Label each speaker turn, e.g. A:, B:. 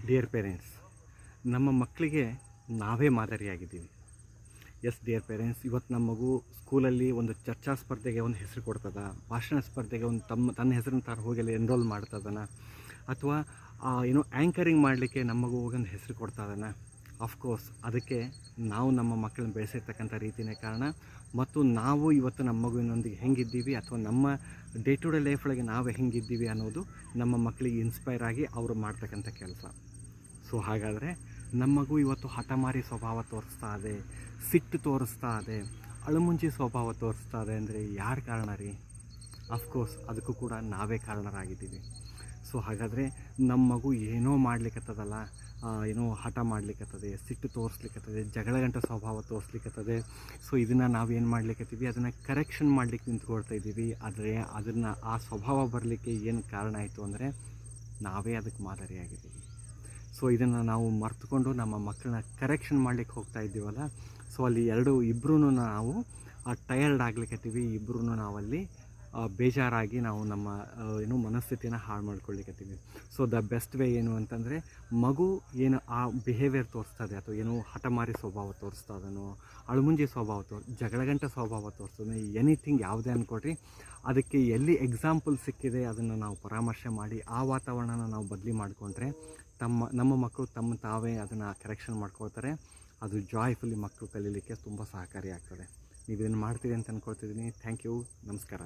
A: Dear parents, ನಮ್ಮ ಮಕ್ಕಳಿಗೆ ನಾವೇ ಮಾದರಿಯಾಗಿದ್ದೀವಿ. ಎಸ್ ಡಿಯರ್ ಪೇರೆಂಟ್ಸ್, ಇವತ್ತು ನಮ್ಮ ಮಗು ಸ್ಕೂಲಲ್ಲಿ ಒಂದು ಚರ್ಚಾ ಸ್ಪರ್ಧೆಗೆ ಒಂದು ಹೆಸರು ಕೊಡ್ತದ, ಭಾಷಣ ಸ್ಪರ್ಧೆಗೆ ಒಂದು ತನ್ನ ಹೆಸರನ್ನು ತಾನು ಹೋಗಿ ಅಲ್ಲಿ ಎನ್ರೋಲ್ ಮಾಡ್ತದನ, ಅಥವಾ ಆ್ಯಂಕರಿಂಗ್ ಮಾಡಲಿಕ್ಕೆ ನಮ್ಮ ಮಗು ಹೋಗಿ ಒಂದು ಹೆಸರು ಕೊಡ್ತದನ. ಆಫ್ಕೋರ್ಸ್ ಅದಕ್ಕೆ ನಾವು ನಮ್ಮ ಮಕ್ಕಳನ್ನ ಬೆಳೆಸಿರ್ತಕ್ಕಂಥ ರೀತಿಯೇ ಕಾರಣ. ಮತ್ತು ನಾವು ಇವತ್ತು ನಮ್ಮ ಮಗುವಿನೊಂದಿಗೆ ಹೆಂಗಿದ್ದೀವಿ ಅಥವಾ ನಮ್ಮ ಡೇ ಟು ಡೇ ಲೈಫ್ ಒಳಗೆ ನಾವು ಹೆಂಗಿದ್ದೀವಿ ಅನ್ನೋದು ನಮ್ಮ ಮಕ್ಕಳಿಗೆ ಇನ್ಸ್ಪೈರ್ ಆಗಿ ಅವರು ಮಾಡ್ತಕ್ಕಂಥ ಕೆಲಸ. ಸೊ ಹಾಗಾದರೆ ನಮ್ಮ ಮಗು ಇವತ್ತು ಹಠಮಾರಿ ಸ್ವಭಾವ ತೋರಿಸ್ತಾ ಇದೆ, ಸಿಟ್ಟು ತೋರಿಸ್ತಾ ಇದೆ, ಅಳುಮುಂಜಿ ಸ್ವಭಾವ ತೋರಿಸ್ತಾ ಇದೆ ಅಂದರೆ ಯಾರು ಕಾರಣ ರೀ? ಅಫ್ಕೋರ್ಸ್ ಅದಕ್ಕೂ ಕೂಡ ನಾವೇ ಕಾರಣರಾಗಿದ್ದೀವಿ. ಸೊ ಹಾಗಾದರೆ ನಮ್ಮ ಮಗು ಏನೋ ಮಾಡ್ಲಿಕ್ಕತ್ತದಲ್ಲ, ಹಠ ಮಾಡ್ಲಿಕ್ಕತ್ತದೆ, ಸಿಟ್ಟು ತೋರಿಸ್ಲಿಕ್ಕತ್ತದೆ, ಜಗಳಗಂಟ ಸ್ವಭಾವ ತೋರಿಸ್ಲಿಕ್ಕತ್ತದೆ. ಸೊ ಇದನ್ನು ನಾವೇನು ಮಾಡ್ಲಿಕ್ಕತ್ತೀವಿ, ಅದನ್ನು ಕರೆಕ್ಷನ್ ಮಾಡಲಿಕ್ಕೆ ನಿಂತ್ಕೊಳ್ತಾ ಇದ್ದೀವಿ. ಆದರೆ ಆ ಸ್ವಭಾವ ಬರಲಿಕ್ಕೆ ಏನು ಕಾರಣ ಆಯಿತು ಅಂದರೆ ನಾವೇ ಅದಕ್ಕೆ ಮಾದರಿಯಾಗಿದ್ದೀವಿ. ಸೊ ಇದನ್ನು ನಾವು ಮರೆತುಕೊಂಡು ನಮ್ಮ ಮಕ್ಕಳನ್ನ ಕರೆಕ್ಷನ್ ಮಾಡಲಿಕ್ಕೆ ಹೋಗ್ತಾ ಇದ್ದೀವಲ್ಲ, ಸೊ ಅಲ್ಲಿ ಇಬ್ಬರೂ ನಾವು ಟಯರ್ಡ್ ಆಗ್ಲಿಕ್ಕತ್ತೀವಿ. ಇಬ್ಬರೂ ನಾವಲ್ಲಿ ಬೇಜಾರಾಗಿ ನಾವು ನಮ್ಮ ಮನಸ್ಥಿತಿನ ಹಾಳು ಮಾಡ್ಕೊಳ್ಳಿಕ್ಕತ್ತೀವಿ. ಸೊ ದ ಬೆಸ್ಟ್ ವೇ ಏನು ಅಂತಂದರೆ, ಮಗು ಏನು ಆ ಬಿಹೇವಿಯರ್ ತೋರಿಸ್ತದೆ ಅಥವಾ ಹಠಮಾರಿ ಸ್ವಭಾವ ತೋರಿಸ್ತದನೋ, ಅಳುಮುಂಜಿ ಸ್ವಭಾವ ಜಗಳಗಂಟ ಸ್ವಭಾವ ತೋರಿಸ್ತದೆ, ಎನಿಥಿಂಗ್ ಯಾವುದೇ ಅಂದ್ಕೊಡ್ರಿ, ಅದಕ್ಕೆ ಎಲ್ಲಿ ಎಕ್ಸಾಂಪಲ್ ಸಿಕ್ಕಿದೆ ಅದನ್ನು ನಾವು ಪರಾಮರ್ಶೆ ಮಾಡಿ ಆ ವಾತಾವರಣನ ನಾವು ಬದಲಿ ಮಾಡಿಕೊಂಡ್ರೆ ನಮ್ಮ ಮಕ್ಕಳು ತಾವೇ ಅದನ್ನು ಕರೆಕ್ಷನ್ ಮಾಡ್ಕೊಳ್ತಾರೆ. ಅದು ಜಾಯ್ಫುಲ್ಲಿ ಮಕ್ಕಳು ಕಲೀಲಿಕ್ಕೆ ತುಂಬ ಸಹಕಾರಿಯಾಗ್ತದೆ. ನೀವು ಇದನ್ನು ಮಾಡ್ತೀರಿ ಅಂತ ಅಂದ್ಕೊಳ್ತಿದ್ದೀನಿ. Thank you. ನಮಸ್ಕಾರ.